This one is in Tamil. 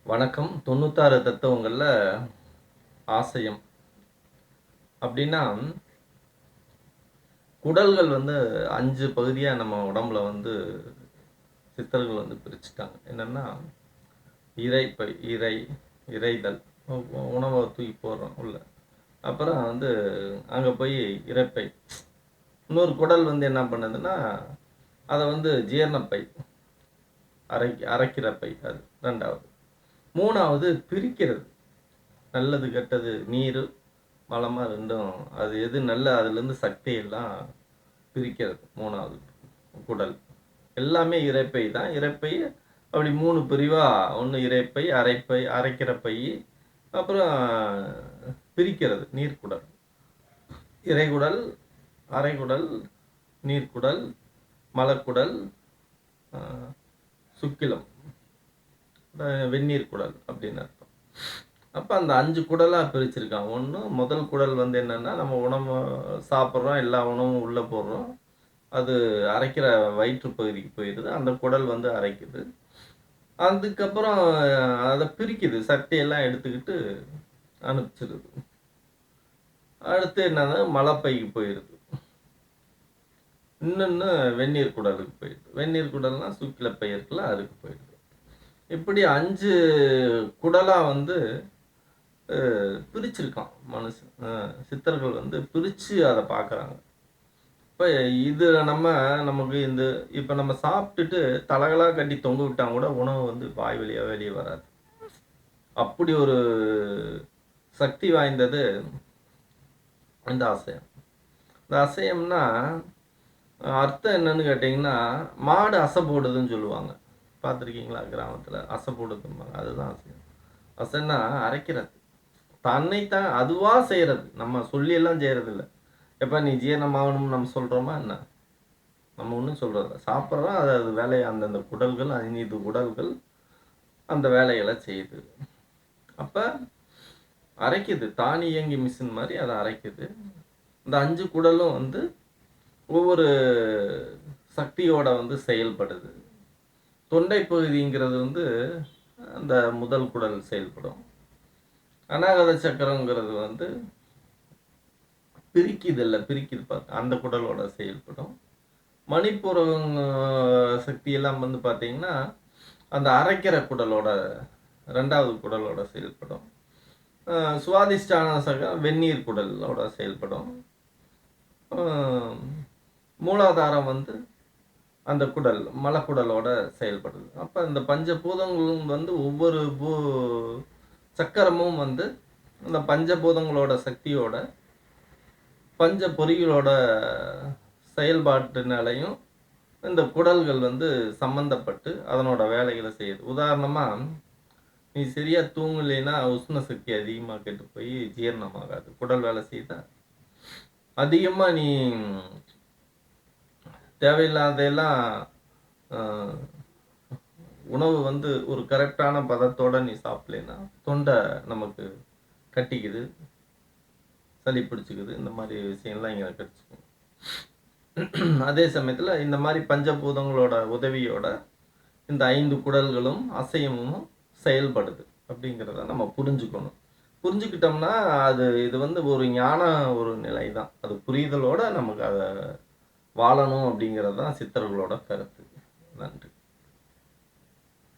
வணக்கம். 96 தத்துவங்கள்ல ஆசையம் அப்படின்னா, குடல்கள் வந்து 5 பகுதியா நம்ம உடம்புல வந்து சித்தர்கள் வந்து பிரிச்சுட்டாங்க. என்னன்னா, இரைப்பை, இரைதல், உணவை தூக்கி போடுறோம் உள்ள. அப்புறம் வந்து அங்க போய் இரைப்பை. இன்னொரு குடல் வந்து என்ன பண்ணுதுன்னா, அதை வந்து ஜீரணப்பை, அரைக்கிற பை, அது 2வது. 3வது பிரிக்கிறது. நல்லது கெட்டது நீர் மலமா ரெண்டும், அது எது நல்ல அதுலேருந்து சக்தி எல்லாம் பிரிக்கிறது 3வது குடல். எல்லாமே இரைப்பை தான். இரைப்பை அப்படி 3 பிரிவா, ஒன்று இரைப்பை, அரைப்பை, அரைக்கிற பை, அப்புறம் பிரிக்கிறது நீர்க்குடல். இறைகுடல், அரைகுடல், நீர்க்குடல், மலக்குடல், சுக்கிலம், வெந்நீர் குடல் அப்படின்னு அர்த்தம். அப்போ அந்த 5 குடலாக பிரிச்சிருக்கான். ஒன்று முதல் குடல் வந்து என்னென்னா, நம்ம உணவு சாப்பிட்றோம், எல்லா உணவும் உள்ளே போடுறோம், அது அரைக்கிற வயிற்று பகுதிக்கு போயிடுது, அந்த குடல் வந்து அரைக்குது. அதுக்கப்புறம் அதை பிரிக்குது, சட்டையெல்லாம் எடுத்துக்கிட்டு அனுப்பிச்சிடுது. அடுத்து என்னன்னா மலைப்பைக்கு போயிடுது. இன்னொன்று வெந்நீர் குடலுக்கு போயிடுது. வெந்நீர் குடல்னா சுக்கிலப்பை இருக்குல்ல, அதுக்கு போயிடுது. இப்படி 5 குடலாக வந்து பிரிச்சிருக்கான் மனுஷன். சித்தர்கள் வந்து பிரித்து அதை பார்க்குறாங்க. இப்போ இது நமக்கு இப்போ நம்ம சாப்பிட்டுட்டு தலைகளாக கட்டி தொங்க விட்டால் கூட உணவு வந்து வாய் வழியாக வெளியே வராது. அப்படி ஒரு சக்தி வாய்ந்தது இந்த அசையம். இந்த அசையம்னா அர்த்தம் என்னன்னு கேட்டிங்கன்னா, மாடு அசை போடுதுன்னு சொல்லுவாங்க. பார்த்துருக்கீங்களா? கிராமத்தில் அசை போடுதும்பாங்க. அதுதான் அசையம். அசைன்னா அரைக்கிறது, தன்னைத்தான் அதுவாக செய்கிறது. நம்ம சொல்லியெல்லாம் செய்கிறதில்ல. எப்போ நீ ஜீரணமாகணும்னு நம்ம சொல்கிறோமா என்ன? நம்ம ஒன்றும் சொல்கிறதில்ல. சாப்பிட்றோம், அது வேலையை அந்தந்த குடல்கள், 5 குடல்கள் அந்த வேலைகளை செய்யுது. அப்போ அரைக்குது, தானியங்கி மிஷின் மாதிரி அதை அரைக்குது. இந்த 5 குடலும் வந்து ஒவ்வொரு சக்தியோட வந்து செயல்படுது. தொண்டை பகுதிங்கிறது வந்து அந்த முதல் குடல் செயல்படும். அநாகத சக்கரங்கிறது வந்து பிரிக்குது பார்த்து அந்த குடலோட செயல்படும். மணிப்புரம் சக்தியெல்லாம் வந்து பார்த்தீங்கன்னா, அந்த அரைக்கிற குடலோட 2வது குடலோட செயல்படும். சுவாதிஷ்டான சக்கரம் வெந்நீர் குடலோட செயல்படும். மூலாதாரம் வந்து அந்த குடல் மலக்குடலோட செயல்படுது. அப்போ இந்த பஞ்சபூதங்களும் வந்து ஒவ்வொரு சக்கரமும் வந்து இந்த பஞ்சபூதங்களோட சக்தியோட, பஞ்ச பொறிகளோட செயல்பாட்டுனாலையும் இந்த குடல்கள் வந்து சம்பந்தப்பட்டு அதனோட வேலைகளை செய்யுது. உதாரணமாக, நீ சரியாக தூங்கலைன்னா உஷ்ண சக்தி அதிகமாக கெட்டு போய் ஜீரணமாகாது. குடல் வேலை செய்தா அதிகமாக நீ தேவையில்லாதெல்லாம் உணவு வந்து ஒரு கரெக்டான பதத்தோடு நீ சாப்பிடலைன்னா தொண்டை நமக்கு கட்டிக்குது, சளி பிடிச்சிக்குது. இந்த மாதிரி விஷயம்லாம் இங்கே கிடச்சிக்கும். அதே சமயத்தில் இந்த மாதிரி பஞ்சபூதங்களோட உதவியோட இந்த 5 குடல்களும் அசையமும் செயல்படுது அப்படிங்கிறத நம்ம புரிஞ்சுக்கணும். புரிஞ்சுக்கிட்டோம்னா இது வந்து ஒரு ஞான ஒரு நிலை தான். அது புரிதலோட நமக்கு அதை வாழணும் அப்படிங்கிறது தான் சித்தர்களோட கருத்து. நன்றி.